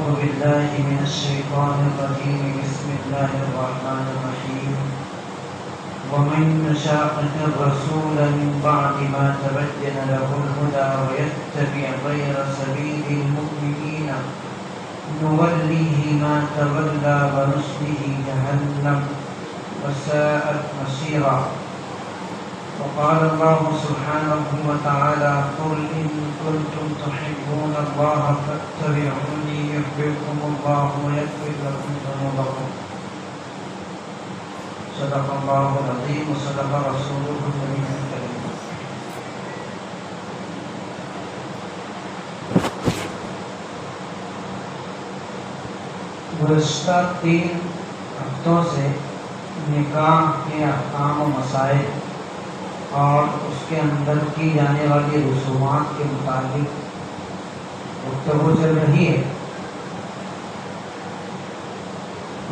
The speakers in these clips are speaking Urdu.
أعوذ بالله من الشيطان الرجيم بسم الله الرحمن الرحيم ومن يشاقق الرسول من بعد ما تبين له الهدى ويتبع غير سبيل المؤمنين نوله ما تولى ونصله جهنم وساءت مصيرا وقال الله سبحانه وتعالى قل إن كنتم تحبون الله فاتبعوني يحببكم الله ويغفر لكم ذنوبكم صدق الله العظيم وصدق رسوله النبي الكريم. گزشتہ 3 ہفتوں سے نکاح کے احکام و مسائل اور اس کے اندر کی جانے والی رسومات کے متعلق گفتگو چل رہی ہے.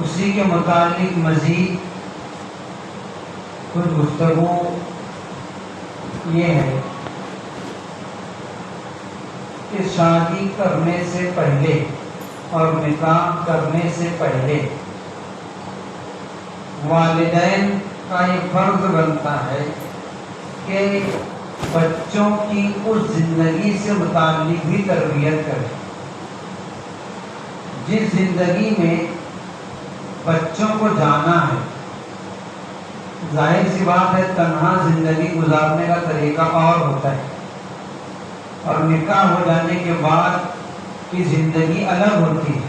اسی کے متعلق مزید کچھ گفتگو یہ ہے کہ شادی کرنے سے پہلے اور نکاح کرنے سے پہلے والدین کا یہ فرض بنتا ہے کہ بچوں کی اس زندگی سے متعلق بھی تربیت کریں جس زندگی میں بچوں کو جانا ہے. ظاہر سی بات ہے تنہا زندگی گزارنے کا طریقہ اور ہوتا ہے اور نکاح ہو جانے کے بعد کی زندگی الگ ہوتی ہے.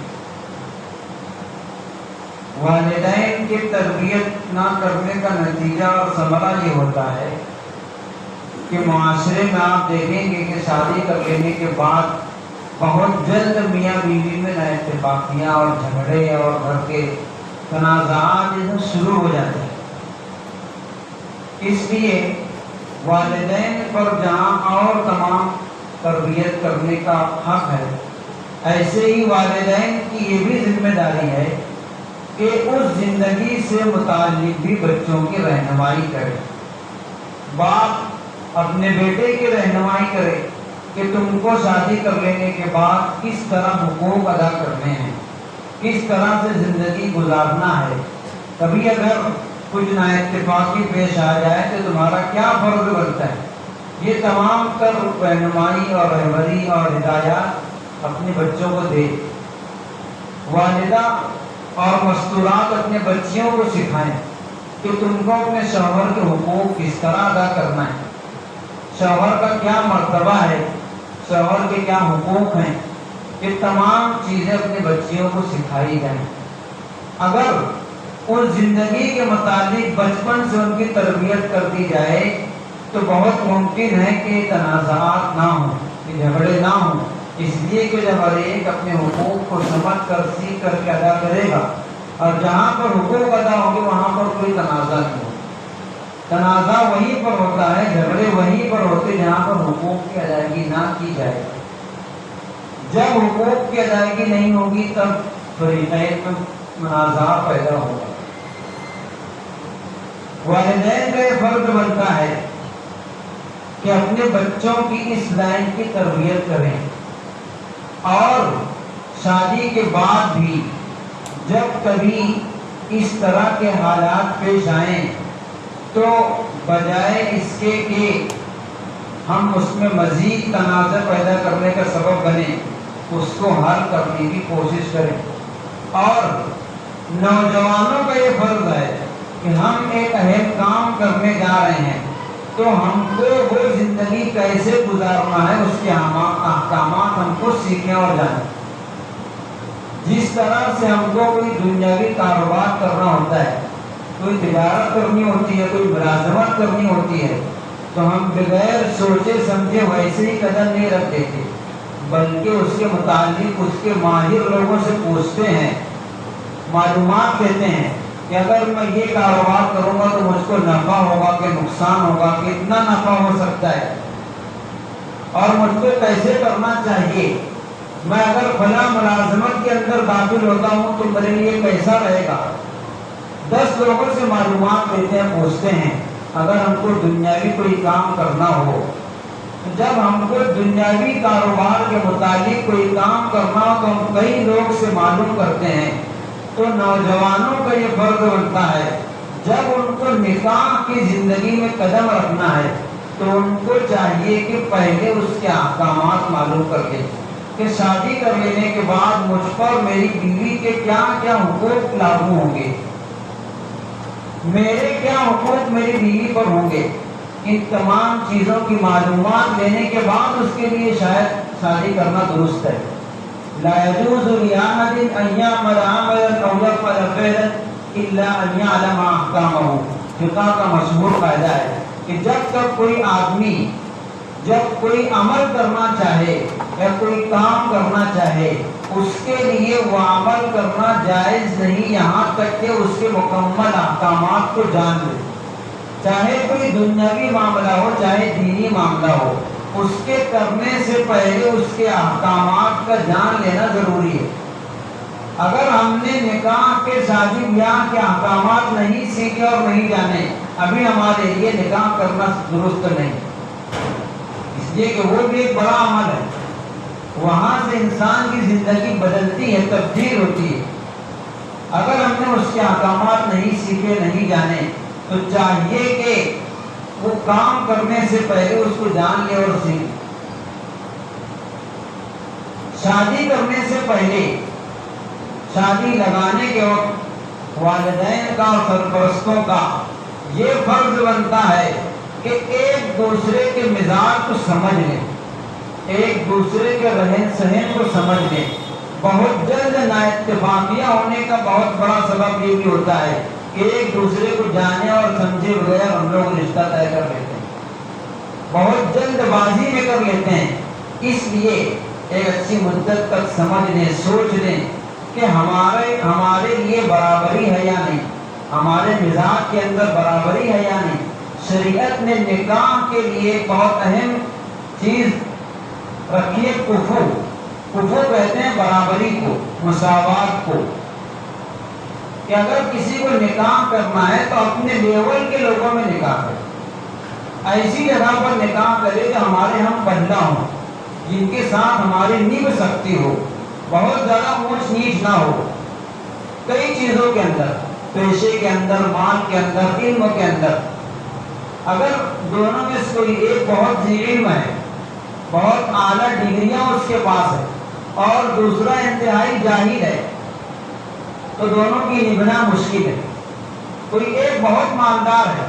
والدین کی تربیت نہ کرنے کا نتیجہ اور ثمرہ یہ ہوتا ہے کہ معاشرے میں آپ دیکھیں گے کہ شادی کر لینے کے بعد بہت جلد میاں بیوی میں نہ اتفاقیاں اور جھگڑے اور گھر کے تنازعات شروع ہو جاتے ہیں. اس لیے والدین پر جہاں اور تمام تربیت کرنے کا حق ہے، ایسے ہی والدین کی یہ بھی ذمہ داری ہے کہ اس زندگی سے متعلق بھی بچوں کی رہنمائی کرے. باپ اپنے بیٹے کی رہنمائی کرے کہ تم کو شادی کر لینے کے بعد کس طرح حقوق ادا کرنے ہیں، کس طرح سے زندگی گزارنا ہے. کبھی اگر کچھ نااتفاقی پیش آ جائے تو تمہارا کیا فرض بنتا ہے. یہ تمام تر رہنمائی اور رہبری اور ہدایات اپنے بچوں کو دے. والدہ اور مستورات اپنے بچیوں کو سکھائیں کہ تم کو اپنے شوہر کے حقوق کس طرح ادا کرنا ہے، شوہر کا کیا مرتبہ ہے، شوہر کے کیا حقوق ہیں. یہ تمام چیزیں اپنے بچیوں کو سکھائی جائیں. اگر اس زندگی کے متعلق بچپن سے ان کی تربیت کر دی جائے تو بہت ممکن ہے کہ تنازعات نہ ہوں، کہ جھگڑے نہ ہوں. اس لیے کہ جب ہر ایک اپنے حقوق کو سمجھ کر سیکھ کر کے ادا کرے گا اور جہاں پر حقوق ادا ہوں گے وہاں پر کوئی تنازع نہیں ہوگا. تنازع وہیں پر ہوتا ہے، جھگڑے وہیں پر ہوتے جہاں پر حقوق کی ادائیگی نہ کی جائے. جب حقوق کی ادائیگی نہیں ہوگی تب فریقین میں منازع پیدا ہوگا. والدین کا یہ فرض بنتا ہے کہ اپنے بچوں کی اس لائن کی تربیت کریں اور شادی کے بعد بھی جب کبھی اس طرح کے حالات پیش آئیں تو بجائے اس کے کہ ہم اس میں مزید تنازع پیدا کرنے کا سبب بنیں، اس کو حل کرنے کی کوشش کریں. اور نوجوانوں کا یہ فرض ہے کہ ہم ایک اہم کام کرنے جا رہے ہیں تو ہم کو وہ زندگی کیسے گزارنا ہے اس کے احکامات ہم کو سیکھیں اور جانیں. جس طرح سے ہم کو کوئی دنیاوی کاروبار کرنا ہوتا ہے، کوئی تجارت کرنی ہوتی ہے، کوئی ملازمت کرنی ہوتی ہے، تو ہم بغیر سوچے سمجھے ویسے ہی قدم نہیں رکھ دیتے، بلکہ اس کے متعلق اس کے ماہر لوگوں سے پوچھتے ہیں، معلومات دیتے ہیں کہ اگر میں یہ کاروبار کروں گا تو مجھ کو نفع ہوگا کہ نقصان ہوگا، کتنا نفع ہو سکتا ہے اور مجھ کو کیسے کرنا چاہیے. میں اگر فلاں ملازمت کے اندر داخل ہوتا ہوں تو میرے لیے کیسا رہے گا. 10 لوگوں سے معلومات لیتے ہیں، پوچھتے ہیں. اگر ہم کو دنیاوی کوئی کام کرنا ہو جب ہم کو دنیاوی کاروبار کے متعلق کوئی کام کرنا ہو تو ہم کئی لوگ سے معلوم کرتے ہیں، تو نوجوانوں کا یہ فرض بنتا ہے جب ان کو نکاح کی زندگی میں قدم رکھنا ہے تو ان کو چاہیے کہ پہلے اس کے احکامات معلوم کر لیں کہ شادی کر لینے کے بعد مجھ پر میری بیوی کے کیا کیا حقوق لاگو ہوں گے، میرے کیا حقوق میری بیوی پر ہوں گے۔ ان تمام چیزوں کی معلومات لینے کے بعد اس کے لیے شاید شادی کرنا درست ہے۔ لا يجوز لأحد أن يعمل عملا أو يفعل فعلا إلا أن يعلم أحكامه۔ فقہ کا مشہور قاعدہ ہے کہ جب تک کوئی آدمی جب کوئی عمل کرنا چاہے یا کوئی کام کرنا چاہے اس کے لیے وہ عمل کرنا جائز نہیں یہاں تک کہ اس کے مکمل احکامات کو جان لے، چاہے کوئی دنیاوی معاملہ ہو چاہے دینی معاملہ ہو، اس کے کرنے سے پہلے اس کے احکامات کا جان لینا ضروری ہے۔ اگر ہم نے نکاح کے شادی بیاہ کے احکامات نہیں سیکھے اور نہیں جانے، ابھی ہمارے لیے نکاح کرنا درست نہیں، اس لیے کہ وہ بھی ایک بڑا عمل ہے، وہاں سے انسان کی زندگی بدلتی ہے، تبدیل ہوتی ہے۔ اگر ہم نے اس کے احکامات نہیں سیکھے نہیں جانے تو چاہیے کہ وہ کام کرنے سے پہلے اس کو جان لے اور سیکھ۔ شادی کرنے سے پہلے شادی لگانے کے وقت والدین کا اور سرپرستوں کا یہ فرض بنتا ہے کہ ایک دوسرے کے مزاج کو سمجھ لیں، ایک دوسرے کے رہن سہن کو سمجھ لیں۔ بہت جلد نااتفاقیاں ہونے کا بہت بڑا سبب یہ بھی ہوتا ہے کہ ایک دوسرے کو جانے اور سمجھے بغیر ہم لوگ رشتہ طے کر لیتے ہیں، بہت جلد بازی میں کر لیتے ہیں۔ اس لیے ایک اچھی مدت تک سمجھ لیں، سوچ لیں کہ ہمارے لیے برابری ہے یا نہیں، ہمارے مزاج کے اندر برابری ہے یا نہیں۔ شریعت نے نکاح کے لیے بہت اہم چیز رکھی ہے، کفو کہتے ہیں برابری کو، مساوات کو، کہ اگر کسی کو نکاح کرنا ہے تو اپنے لیول کے لوگوں میں نکاح کرے، ایسی جگہ پر نکاح کرے جو ہمارے ہم بندہ ہوں، جن کے ساتھ ہماری نبھ سکتی ہو، بہت زیادہ اونچ نیچ نہ ہو، کئی چیزوں کے اندر، پیشے کے اندر، مال کے اندر، علم کے اندر۔ اگر دونوں میں سے کوئی ایک بہت ذی علم ہے، بہت اعلیٰ ڈگریاں اس کے پاس ہے اور دوسرا انتہائی جاہل ہے تو دونوں کی نبھنا مشکل ہے۔ کوئی ایک بہت مالدار ہے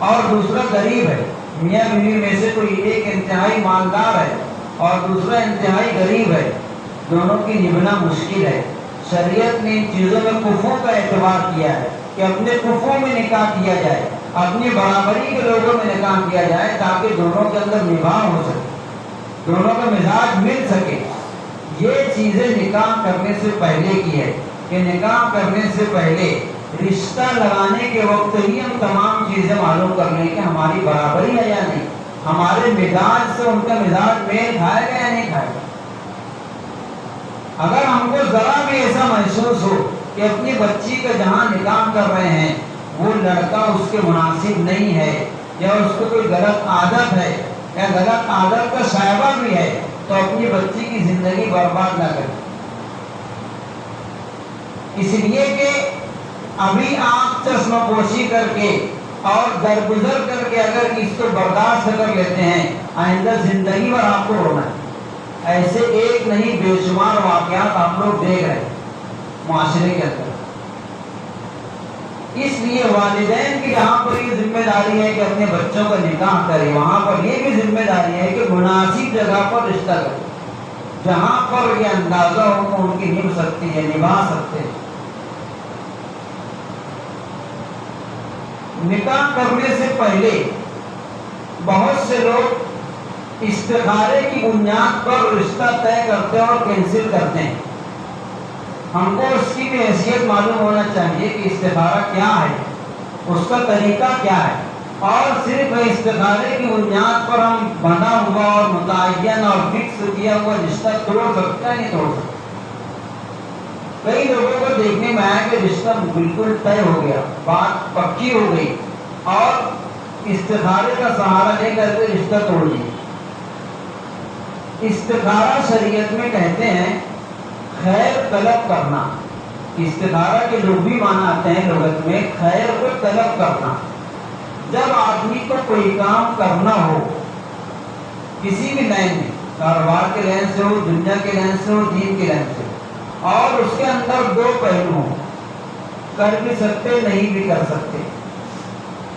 اور دوسرا غریب ہے، میاں بیوی میں سے کوئی ایک انتہائی مالدار ہے اور دوسرا انتہائی غریب ہے، دونوں کی نبھنا مشکل ہے۔ شریعت نے ان چیزوں میں کفو کا اعتبار کیا ہے کہ اپنے کفو میں نکاح کیا جائے، اپنی برابری کے لوگوں میں نکاح کیا جائے تاکہ دونوں کے اندر نبھاؤ ہو سکے، دونوں کا مزاج مل سکے۔ یہ چیزیں نکاح کرنے سے پہلے کی ہے کہ نکاح کرنے سے پہلے رشتہ لگانے کے وقت ہی ہم تمام چیزیں معلوم کر لیں کہ ہماری برابری ہے یا نہیں، ہمارے مزاج سے ان کا مزاج میل کھائے گا یا نہیں کھائے گا۔ اگر ہم کو ذرا بھی ایسا محسوس ہو کہ اپنی بچی کا جہاں نکاح کر رہے ہیں وہ لڑکا اس کے مناسب نہیں ہے یا اس کو کوئی غلط عادت ہے یا غلط عادت کا شائبہ بھی ہے تو اپنی بچی کی زندگی برباد نہ کریں، اس لیے کہ ابھی آپ چشم پوشی کر کے اور درگزر کر کے اگر اس کو برداشت کر لیتے ہیں آئندہ زندگی بھر آپ کو رونا ہے۔ ایسے ایک نہیں بے شمار واقعات آپ لوگ دیکھ رہے ہیں معاشرے کے اندر۔ اس لیے والدین کی جہاں پر یہ ذمہ داری ہے کہ اپنے بچوں کا نکاح کرے، وہاں پر یہ بھی ذمہ داری ہے کہ مناسب جگہ پر رشتہ کرے، جہاں پر یہ اندازہ ہو کہ ان کی نبھ سکتی ہے، نبھا سکتے ہیں۔ نکاح کرنے سے پہلے بہت سے لوگ استخارے کی بنیاد پر رشتہ طے کرتے ہیں اور کینسل کرتے ہیں۔ ہم کو اس کی بھی حیثیت معلوم ہونا چاہیے کہ استخارہ کیا ہے، اس کا طریقہ کیا ہے، اور صرف استخارے کی بنیاد پر ہم بنا ہوا اور متعین اور فکس کیا ہوا رشتہ توڑ سکتے ہیں نہیں توڑ سکتے۔ کئی لوگوں کو دیکھنے میں آیا کہ رشتہ بالکل طے ہو گیا، بات پکی ہو گئی اور استخارے کا سہارا لے کر کے رشتہ توڑ لیا۔ استخارہ شریعت میں کہتے ہیں خیر طلب کرنا. استخارہ کے جو بھی معنی آتے ہیں لغت میں خیر کو طلب کرنا. جب آدمی کو کوئی کام کرنا ہو کسی بھی لائن میں، کاروبار کے لائن سے ہو، دنیا کے لائن سے ہو، دین کے لائن سے ہو، اور اس کے اندر دو پہلو ہوں، کر بھی سکتے نہیں بھی کر سکتے،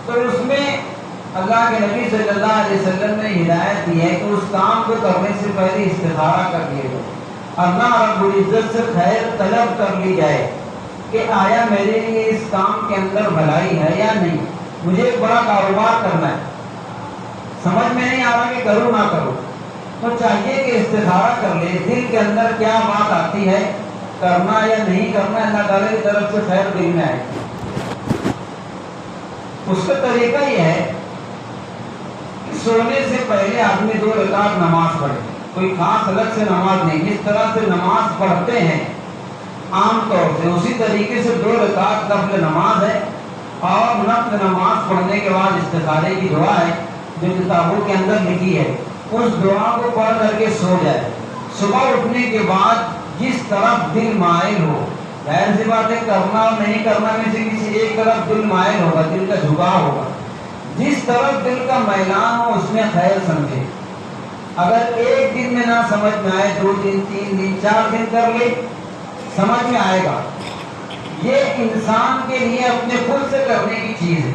تو اس میں اللہ کے نبی صلی اللہ علیہ وسلم نے ہدایت دی ہے کہ اس کام کو کرنے سے پہلے استخارہ کر لیے جائے، اللہ رب العزت سے خیر طلب کر لی جائے کہ آیا میرے لیے اس کام کے اندر بھلائی ہے یا نہیں. مجھے ایک بڑا کاروبار کرنا ہے، سمجھ میں نہیں آ رہا کہ کروں نہ کروں، تو چاہیے کہ استخارہ کر لے دل کے اندر کیا بات آتی ہے، کرنا یا نہیں کرنا، اللہ تعالیٰ کی طرف سے خیر دل میں آئے. اس کا طریقہ یہ ہے کہ سونے سے پہلے آدمی 2 رکعت نماز پڑھے، کوئی خاص الگ سے نماز نہیں، جس طرح سے نماز پڑھتے ہیں عام طور سے اسی طریقے سے 2 رکعت قبل نماز ہے، اور نفل نماز پڑھنے کے بعد استخارے کی دعا ہے جو کتابوں کے اندر لکھی ہے، اس دعا کو پڑھ کر کے سو جائے. صبح اٹھنے کے بعد جس طرف دل مائل ہو، ظاہر سی بات ہے کرنا اور نہیں کرنا میں سے کسی ایک طرف دل مائل ہوگا، دل کا جھکاؤ ہوگا، جس طرف دل کا میلان ہو اس میں خیر سمجھے. اگر ایک دن میں نہ سمجھ میں آئے، 2 دن 3 دن 4 دن کر لے، سمجھ میں آئے گا. یہ انسان کے لیے اپنے خود سے کرنے کی چیز ہے،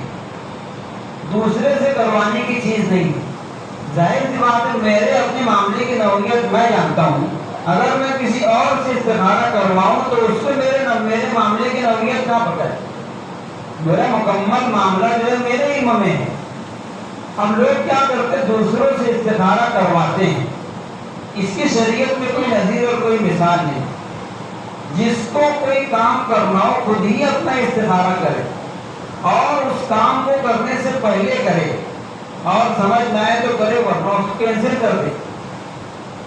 دوسرے سے کروانے کی چیز نہیں. ظاہر سی بات ہے میرے اپنے معاملے کی نوعیت میں جانتا ہوں، اگر میں کسی اور سے استخارہ کرواؤں تو اس کو میرے معاملے کی نوعیت کیا پتہ ہے. میرا مکمل معاملہ جو ہے میرے علم میں ہے. ہم لوگ کیا کرتے دوسروں سے استخارہ کرواتے ہیں، اس کی شریعت میں کوئی نظیر اور کوئی مثال نہیں. جس کو کوئی کام کرنا ہو خود ہی اپنا استخارہ کرے اور اس کام کو کرنے سے پہلے کرے، اور سمجھ نہ آئے تو کرے ورنہ اس کو کینسل کر دے.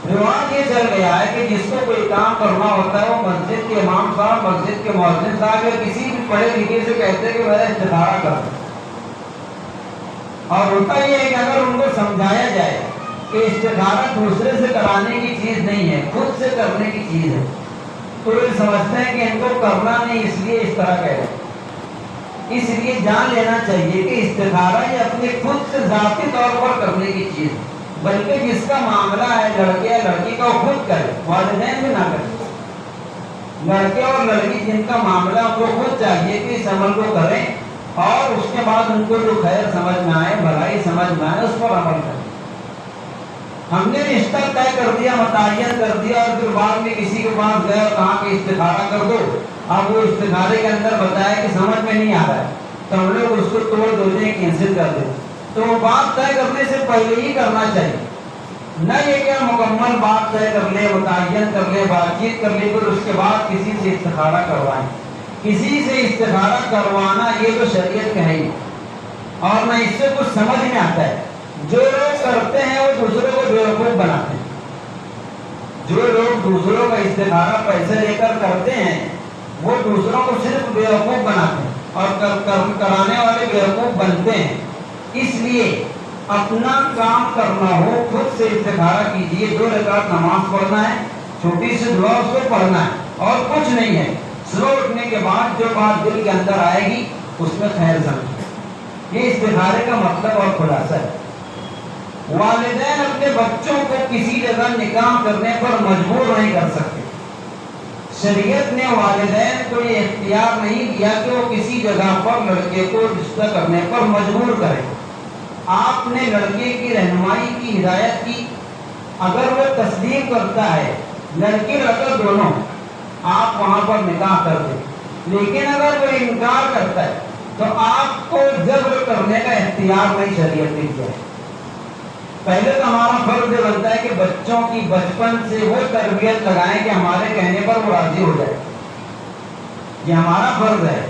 رواج یہ چل گیا ہے کہ جس کو کوئی کام کرنا ہوتا ہے وہ مسجد کے امام صاحب، مسجد کے مؤذن صاحب یا کسی بھی پڑھے لکھے سے کہتے ہیں کہ میرا استخارہ کر دو. اور ہوتا یہ ہے کہ اگر ان کو سمجھایا جائے کہ استخارہ دوسرے سے کرانے کی چیز نہیں ہے، خود سے کرنے کی چیز ہے، تو یہ سمجھتے ہیں کہ ان کو کرنا نہیں اس لیے اس طرح کہہ رہے ہیں. اس لیے جان لینا چاہیے کہ استخارہ یہ اپنے خود سے ذاتی طور پر کرنے کی چیز ہے، بلکہ جس کا معاملہ ہے لڑکے یا لڑکی کا وہ خود کرے، والدین بھی نہ کرے. لڑکے اور لڑکی جن کا معاملہ ان کو خود چاہیے کہ اس عمل کو کریں، اور اس کے بعد ان کو جو خیر سمجھ میں آئے، بھلائی سمجھ میں آئے، اس پر عمل کریں. ہم نے رشتہ طے کر دیا، متعین کر دیا، اور پھر بعد میں کسی کے پاس گئے اور کہا کہ استخارہ کر دو. اب وہ استخارے کے اندر بتایا کہ سمجھ میں نہیں آ رہا ہے، تو ہم لوگ اس کو توڑ دو دیں، کینسل کر دیں. تو وہ بات طے کرنے سے پہلے ہی کرنا چاہیے، نہ یہ کہ مکمل بات طے کر لے، متعین کر لے، بات چیت کر لے، پھر اس کے بعد کسی سے استخارہ کروائیں. کسی سے استخارہ کروانا یہ تو شریعت کا ہے ہی، اور نہ اس سے کچھ سمجھ میں آتا ہے. جو لوگ کرتے ہیں وہ دوسروں کو بیوقوف بناتے ہیں. جو لوگ دوسروں کا استخارہ پیسے لے کر کرتے ہیں وہ دوسروں کو صرف بیوقوف بناتے ہیں، اور کرانے والے بیوقوف بنتے ہیں. اس لیے اپنا کام کرنا ہو خود سے استخارہ کیجیے. 2 رکعت نماز پڑھنا ہے، چھوٹی سی دعا اس کو پڑھنا ہے، اور کچھ نہیں ہے. صبح اٹھنے کے بعد جو بات دل کے اندر آئے گی اس میں خیر سمجھیں. یہ استخارے کا مطلب اور خلاصہ ہے. والدین اپنے بچوں کو کسی جگہ نکاح کرنے پر مجبور نہیں کر سکتے. شریعت نے والدین کو یہ اختیار نہیں دیا کہ وہ کسی جگہ پر لڑکے کو رشتہ کرنے پر مجبور کرے. آپ نے لڑکے کی رہنمائی کی، ہدایت کی. اگر وہ تسلیم کرتا ہے، لڑکی لڑکا دونوں، آپ وہاں پر نکاح کر دیں. لیکن اگر وہ انکار کرتا ہے تو آپ کو جبر کرنے کا اختیار نہیں شریعت نے دیا ہے. پہلے تو ہمارا فرض یہ بنتا ہے کہ بچوں کی بچپن سے وہ تربیت لگائیں کہ ہمارے کہنے پر وہ راضی ہو جائے. یہ ہمارا فرض ہے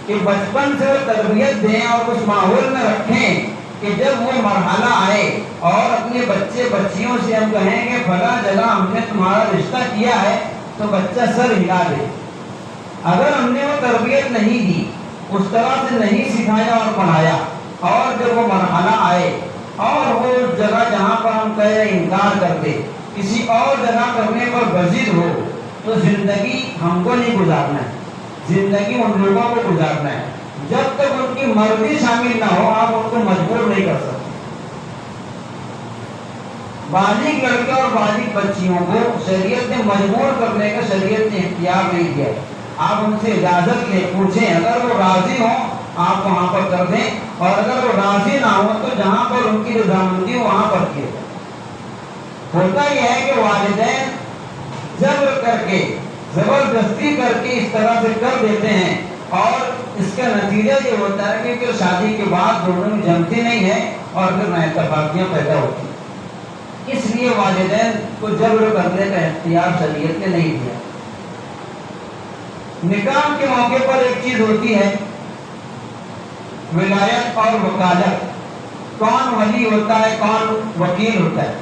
کہ بچپن سے وہ تربیت دیں اور اس ماحول میں رکھیں کہ جب وہ مرحلہ آئے اور اپنے بچے بچیوں سے ہم کہیں کہ فلاں جگہ ہم نے تمہارا رشتہ کیا ہے تو بچہ سر ہلا دے. اگر ہم نے وہ تربیت نہیں دی، اس طرح سے نہیں سکھایا اور پڑھایا، اور جب وہ مرحلہ آئے اور وہ جگہ جہاں پر ہم کہہ رہے انکار کر دے، کسی اور جگہ کرنے پر بضد ہو تو زندگی ہم کو نہیں گزارنا ہے، زندگی ان لوگوں کو گزارنا ہے۔ جب تک ان کی مرضی شامل نہ ہو آپ ان کو مجبور نہیں کر سکتے۔ بالغ لڑکے اور بالغ بچیوں کو شریعت نے مجبور کرنے کا شریعت نے اختیار نہیں دیا۔ آپ ان سے اجازت لے پوچھیں، اگر وہ راضی ہوں آپ وہاں پر کر دیں، اور اگر وہ راضی نہ ہو تو جہاں پر ان کی رضامندی ہو وہاں پر کیے۔ ہوتا یہ ہے کہ والدین جبر کر کے، زبردستی کر کے اس طرح سے کر دیتے ہیں، اور اس کا نتیجہ یہ ہوتا ہے کہ شادی کے بعد دونوں میں جمتی نہیں ہے اور پھر نااتفاقیاں پیدا ہوتی ہیں۔ اس لیے والدین کو جبر کرنے کا اختیار شریعت نے نہیں دیا۔ نکاح کے موقع پر ایک چیز ہوتی ہے ولایت اور وکالت، کون ولی ہوتا ہے کون وکیل ہوتا ہے۔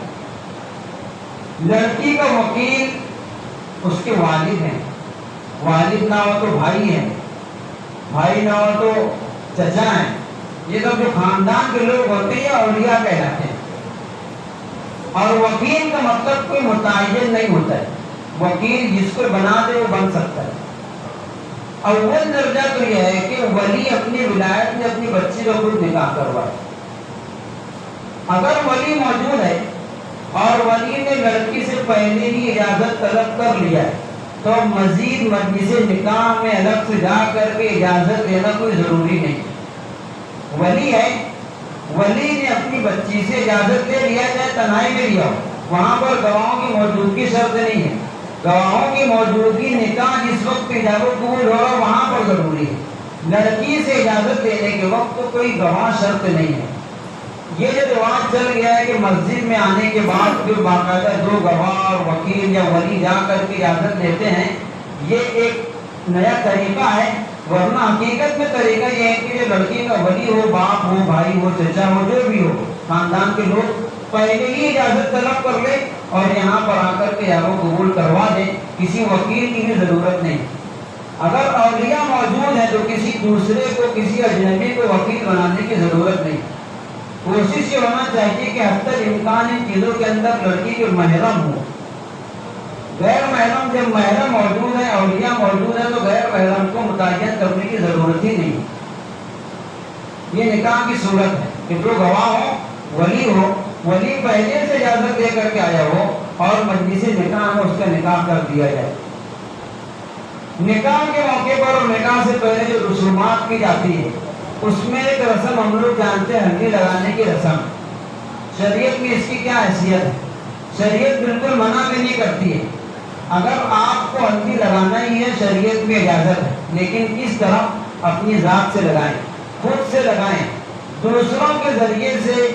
لڑکی کا وکیل اس کے والد ہیں، والد نہ ہو تو بھائی ہیں، بھائی نہ ہو تو چچا ہیں، یہ سب جو خاندان کے لوگ ہوتے ہیں اولیاء کہلاتے ہیں۔ اور وکیل کا مطلب کوئی متعین نہیں ہوتا ہے، وکیل جس کو بنا دے وہ بن سکتا ہے۔ اول درجہ تو یہ ہے کہ ولی اپنی ولایت میں اپنی بچی کا خود نکاح کروائے۔ اگر ولی موجود ہے اور ولی نے لڑکی سے پہلے ہی اجازت طلب کر لیا ہے تو مزید مجلس نکاح میں الگ سے جا کر کے اجازت دینا کوئی ضروری نہیں۔ ولی ہے، ولی نے اپنی بچی سے اجازت لے لیا، چاہے تنہائی میں لیا ہو، وہاں پر گواہوں کی موجودگی شرط نہیں ہے۔ گواہوں کی موجودگی نکاح جس وقت اجازت قبول ہو رہا وہاں پر ضروری ہے۔ لڑکی سے اجازت لینے کے وقت تو کوئی گواہ شرط نہیں ہے۔ یہ جو رواج چل گیا ہے کہ مسجد میں آنے کے بعد جو باقاعدہ دو گواہ اور وکیل یا ولی جا کر کے اجازت لیتے ہیں، یہ ایک نیا طریقہ ہے، ورنہ حقیقت میں طریقہ یہ ہے کہ جو لڑکی کا ولی ہو، باپ ہو، بھائی ہو، چچا ہو، جو بھی ہو، خاندان کے لوگ پہلے ہی اجازت طلب کر لے اور یہاں پر آ کر کے وہ قبول کروا دیں، کسی وکیل کی بھی ضرورت نہیں۔ اگر اولیاء موجود ہیں تو کسی دوسرے کو، کسی اجنبی کو وکیل بنانے کی ضرورت نہیں۔ کوشش یہ ہونا چاہیے کہ حتی الامکان ان چیزوں کے اندر لڑکی کے محرم ہو۔ غیر محرم جب محرم موجود ہے، اولیاء موجود ہے، تو غیر محرم کو متعین کرنے کی ضرورت ہی نہیں۔ یہ نکاح کی صورت ہے کہ جو گواہ ہو، ولی ہو، ولی پہلے سے اجازت دے کر کے آیا ہو اور مجلس نکاح میں اس کا نکاح کر دیا جائے۔ نکاح کے موقع پر اور نکاح سے پہلے جو رسومات کی جاتی ہے اس میں ایک رسم ہم لوگ جانتے ہیں، ہلدی لگانے کی رسم۔ شریعت میں اس کی کیا حیثیت ہے؟ شریعت بالکل منع بھی نہیں کرتی ہے۔ اگر آپ کو ہلدی لگانا ہی ہے شریعت میں اجازت ہے، لیکن کس طرح؟ اپنی ذات سے لگائیں، خود سے لگائیں۔ دوسروں کے ذریعے سے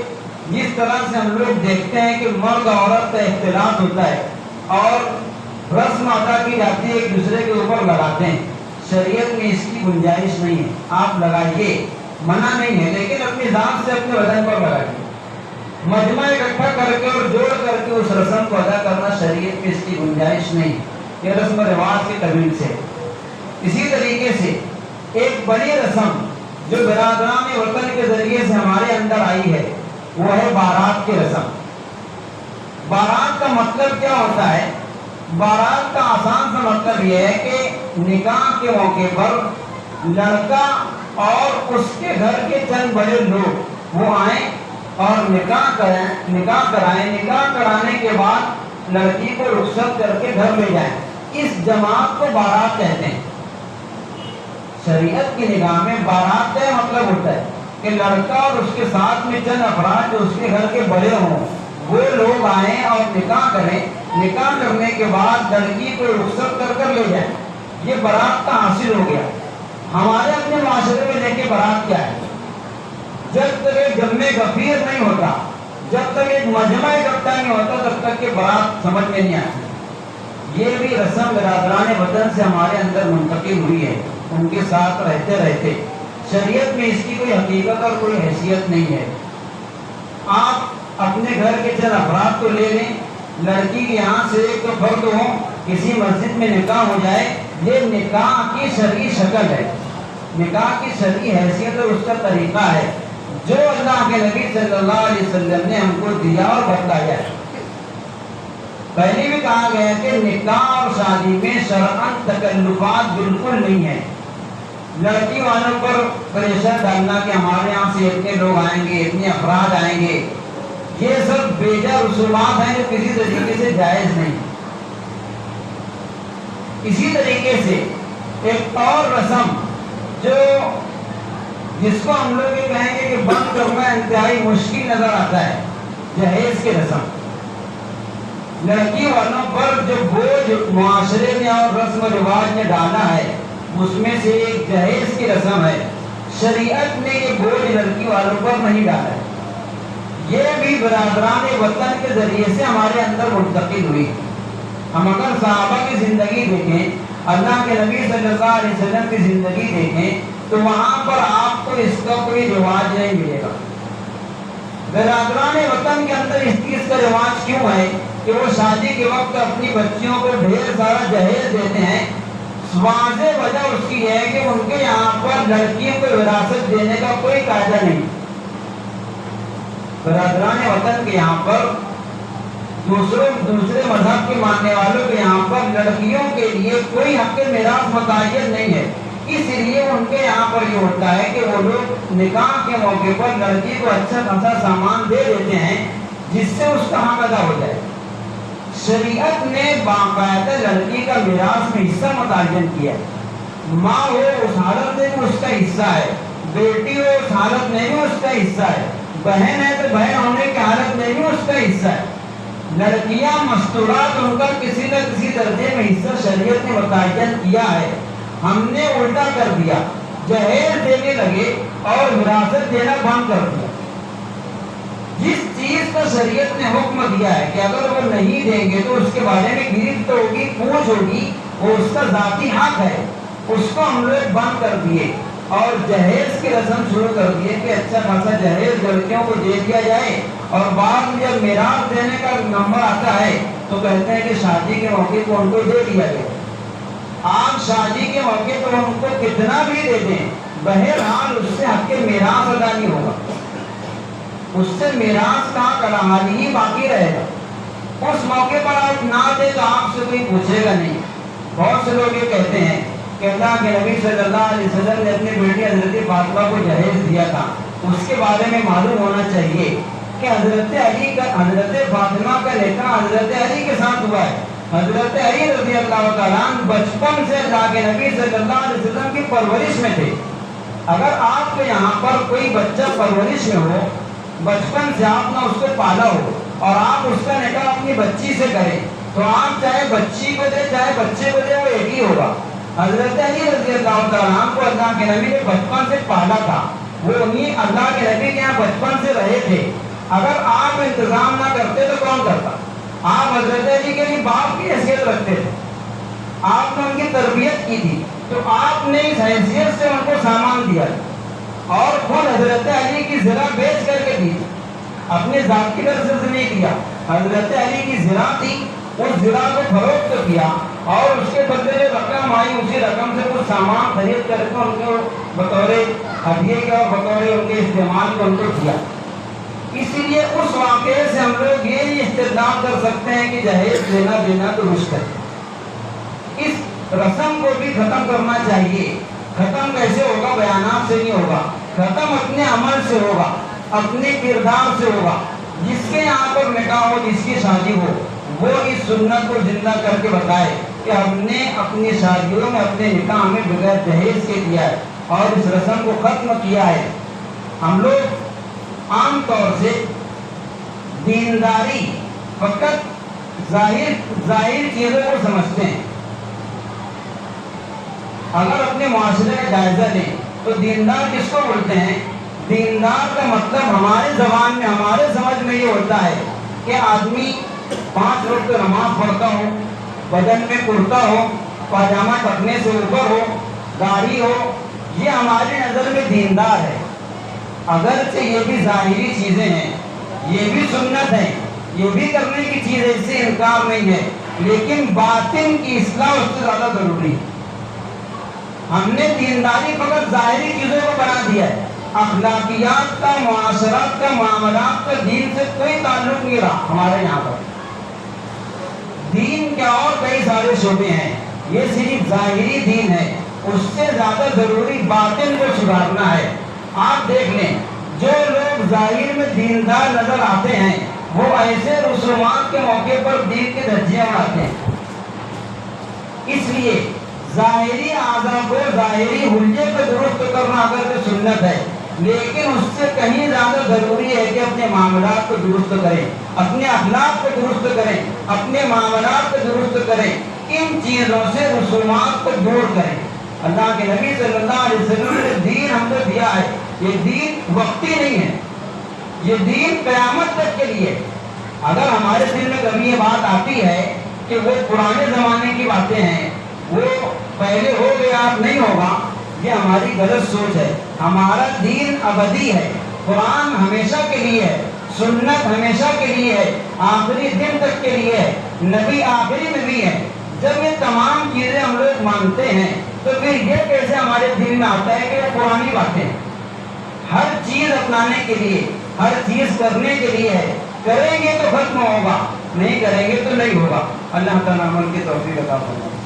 جس طرح سے ہم لوگ دیکھتے ہیں کہ مرد عورت کا اختلاط ہوتا ہے اور رسم ادا کی جاتی ہے، ایک دوسرے کے اوپر لگاتے ہیں، شریعت میں اس کی گنجائش نہیں ہے۔ آپ لگائیے، منع نہیں ہے، لیکن اپنی ذات سے اپنے بدن پر لگائیے۔ مجمع اکٹھا کر کے اور جوڑ کر کے اس رسم کو ادا کرنا شریعت میں اس کی گنجائش نہیں، یہ رسم و رواج کے قبیل سے۔ اسی طریقے سے ایک بڑی رسم جو برادران وطن کے ذریعے سے ہمارے اندر آئی ہے وہ ہے بارات کی رسم۔ بارات کا مطلب کیا ہوتا ہے؟ بارات کا آسان سا مطلب یہ ہے کہ نکاح کے موقع پر لڑکا اور اس کے گھر کے چند بڑے لوگ وہ آئیں اور نکاح کرائیں۔ نکاح کرانے کے بعد لڑکی کو رخصت کر کے گھر لے جائیں، اس جماعت کو بارات کہتے ہیں۔ شریعت کی نگاہ میں بارات کا مطلب ہوتا ہے کہ لڑکا اور اس کے ساتھ میں چند افراد جو اس کے گھر کے بڑے ہوں وہ لوگ آئیں اور نکاح کریں، نکاح کرنے کے بعد لڑکی کو رخصت کر کر لے جائیں۔ یہ بارات کا حاصل ہو گیا۔ ہمارے اپنے معاشرے میں دیکھیں بارات کیا ہے، جب تک ایک جمع غفیر نہیں ہوتا، جب تک ایک مجمع اکٹھا نہیں ہوتا تب تک کہ بارات سمجھ میں نہیں آتی۔ یہ بھی رسم برادران وطن سے ہمارے اندر منتقل ہوئی ہے، ان کے ساتھ رہتے رہتے۔ شریعت میں اس کی کوئی حقیقت اور کوئی حیثیت نہیں ہے۔ آپ اپنے گھر کے چند افراد کو لے لیں، لڑکی کے یہاں سے ایک تو فرد ہو، کسی مسجد میں نکاح ہو جائے، یہ نکاح کی شرعی شکل ہے، نکاح کی شرعی حیثیت اور اس کا طریقہ ہے جو اللہ کے نبی صلی اللہ علیہ وسلم نے ہم کو دیا اور بتلایا ہے۔ پہلے بھی کہا گیا کہ نکاح اور شادی میں شرعاً تکلفات بالکل نہیں ہے. لڑکی والوں پر پریشر ڈالنا کہ ہمارے یہاں سے اتنے لوگ آئیں گے، اتنے افراد آئیں گے، یہ سب بیجا رسومات ہیں جو کسی طریقے سے جائز نہیں. اسی طریقے سے ایک اور رسم جو جس کو ہم لوگ یہ کہیں گے کہ بند کرنا انتہائی مشکل نظر آتا ہے، جہیز کی رسم. لڑکی والوں پر جو بوجھ معاشرے نے اور رسم و رواج نے ڈالا ہے اس میں سے ایک جہیز کی رسم ہے. شریعت نے یہ بوجھ لڑکی والوں پر نہیں ڈالا ہے. یہ بھی برادران وطن کے ذریعے سے ہمارے اندر منتقل ہوئی. ہم اگر صحابہ کی زندگی دیکھیں، اللہ کے نبی صلی اللہ علیہ وسلم کی زندگی دیکھیں تو وہاں پر آپ کو اس کا کوئی رواج نہیں ملے گا. برادران وطن کے اندر اس چیز کا رواج کیوں ہے کہ وہ شادی کے وقت اپنی بچیوں کو ڈھیر سارا جہیز دیتے ہیں. واضح وجہ اس کی ہے کہ ان کے یہاں پر لڑکیوں کو وراثت دینے کا کوئی قاعدہ نہیں. برادران وطن کے یہاں پر دوسرے مذہب کے ماننے والوں کے یہاں پر لڑکیوں کے لیے کوئی حق میراث متعین نہیں ہے. اس لیے ان کے یہاں پر یہ ہوتا ہے کہ وہ لوگ نکاح کے موقع پر لڑکی کو اچھا خاصا سامان دے دیتے ہیں جس سے اس کا حق ادا ہو جائے. شریعت نے باقاعدہ لڑکی کا میراث میں حصہ متعین کیا ہے. ماں ہو اس حالت میں بھی اس کا حصہ ہے، بیٹی ہو اس حالت میں بھی اس کا حصہ ہے، بہن ہے تو بہن ہونے کی حالت میں بھی اس کا حصہ ہے. لڑکیاں مستورات ان کا کسی نہ کسی درجے میں حصہ شریعت نے متعین کیا ہے. ہم نے الٹا کر دیا، جہیز دینے لگے اور وراثت دینا بند کر دیا. جس چیز کا شریعت نے حکم دیا ہے کہ اگر وہ نہیں دیں گے تو اس کے بارے میں گرفت ہوگی، پوچھ ہوگی، وہ اس کا ذاتی حق ہے، اس کو ہم لوگ بند کر دیے اور جہیز کی رسم شروع کر دیے کہ اچھا خاصا جہیز لڑکیوں کو دے دیا جائے. اور بعد میں جب میراث دینے کا نمبر آتا ہے تو کہتے ہیں کہ شادی کے موقع کو ان کو دے دیا گیا. آپ شادی کے موقع پر ان کو کتنا بھی دے دیں، بہرحال اس سے حق میراث ادا نہیں ہوگا. اس سے میراث کا کڑاہل ہی باقی رہے گا. اس موقع پر آپ نہ دے تو آپ سے کوئی پوچھے گا نہیں. بہت سے لوگ یہ کہتے ہیں کہ اللہ کے نبی صلی اللہ علیہ وسلم نے اپنی بیٹی حضرت فاطمہ کو جہیز دیا تھا. اس کے بارے میں معلوم ہونا چاہیے کہ حضرت فاطمہ کا نکاح حضرت علی کے ساتھ ہوا ہے. حضرت علی رضی اللہ تعالیٰ عنہ بچپن سے اللہ کے نبی صلی اللہ علیہ وسلم کی پرورش میں تھے. اگر آپ کے یہاں پر کوئی بچہ پرورش میں ہو، بچپن سے آپ نے اس کو پالا ہو اور آپ اس کا نکاح اپنی بچی سے کریں تو آپ چاہے بچی کو دے چاہے بچے کو دے وہ ایک ہی ہوگا. حضرت علی رضی اللہ تعالیٰ عنہ کو اللہ کے نبی نے بچپن سے پالا تھا، وہ انہیں اللہ کے نبی کے یہاں بچپن سے رہے تھے. اگر آپ انتظام نہ کرتے تو کون کرتا؟ آپ حضرت علی کے لیے باپ کی حیثیت رکھتے تھے، آپ نے ان کی تربیت کی تھی تو آپ نے اس حیثیت سے ان کو سامان دیا اور خود حضرت علی کی زرہ بیچ کر کے دی، اپنے ذات کی طرف سے نہیں دیا. حضرت علی کی زرہ تھی، اس زرہ کو فروخت کیا اور اس کے بدلے جو رقم آئی اسی رقم سے کچھ سامان خرید کر کے ان کو بطور ہدیے کے اور بطور ان کے استعمال کو ان کو کیا. اس لیے اس واقعے سے ہم لوگ یہ استدلال کر سکتے ہیں کہ جہیز دینا درست ہے. اس رسم کو بھی ختم کرنا چاہیے. ختم کیسے ہوگا؟ بیانات سے نہیں ہوگا. ختم اپنے عمل سے ہوگا، اپنے کردار سے ہوگا. جس کے یہاں پر نکاح ہو، جس کی شادی ہو، وہ اس سنت کو زندہ کر کے بتائے کہ ہم نے اپنی شادیوں میں اپنے نکاح میں بغیر جہیز کے کیا ہے اور اس رسم کو ختم کیا ہے. ہم لوگ عام طور سے دینداری فقط ظاہر چیزوں کو سمجھتے ہیں. اگر اپنے معاشرے کا جائزہ لیں تو دیندار کس کو بولتے ہیں؟ دیندار کا مطلب ہمارے زبان میں، ہمارے سمجھ میں یہ ہوتا ہے کہ آدمی 5 وقت نماز پڑھتا ہو، بدن میں کرتا ہو، پاجامہ ٹکنے سے اوپر ہو، داڑھی ہو، یہ ہماری نظر میں دیندار ہے. اگرچہ یہ بھی ظاہری چیزیں ہیں، یہ بھی سنت ہے، یہ بھی کرنے کی چیز ہے، اس سے انکار نہیں ہے، لیکن باطن کی اصلاح اس سے زیادہ ضروری ہے. ہم نے دینداری فقط ظاہری چیزوں کو بنا دیا ہے. اخلاقیات کا، معاشرات کا، معاملات کا دین سے کوئی تعلق نہیں رہا ہمارے یہاں پر. کے اور کئی سارے شعبے ہیں. یہ صرف ظاہری دین ہے، اس سے زیادہ ضروری باطن کو سدھارنا ہے. آپ دیکھ لیں، جو لوگ ظاہر میں دیندار نظر آتے ہیں وہ ایسے رسومات کے موقع پر دین کے دھجیاں اڑاتے ہیں. اس لیے ظاہری اعضاء کو ظاہری حلیے کو درست کرنا اگر تو سنت ہے، لیکن اس سے کہیں زیادہ ضروری ہے کہ اپنے معاملات کو درست کریں، اپنے اخلاق کو درست کریں، اپنے معاملات کو درست کریں. ان چیزوں سے رسومات کو دور کریں. اللہ کے نبی صلی اللہ علیہ وسلم نے دین ہم کو دیا ہے، یہ دین وقتی نہیں ہے، یہ دین قیامت تک کے لیے. اگر ہمارے دل میں کبھی یہ بات آتی ہے کہ وہ پرانے زمانے کی باتیں ہیں، وہ پہلے ہو گیا اب نہیں ہوگا، یہ ہماری غلط سوچ ہے. ہمارا دین ابدی ہے، قرآن ہمیشہ کے لیے ہے، سنت ہمیشہ کے لیے ہے، آخری دن تک کے لیے ہے، نبی آخری نبی ہے. جب یہ تمام چیزیں ہم لوگ مانتے ہیں تو پھر یہ کیسے ہمارے دل میں آتا ہے کہ یہ پرانی باتیں ہیں؟ ہر چیز اپنانے کے لیے، ہر چیز کرنے کے لیے ہے. کریں گے تو ختم ہوگا، نہیں کریں گے تو نہیں ہوگا. اللہ تعالیٰ عمل کی توفیق عطا فرمائے.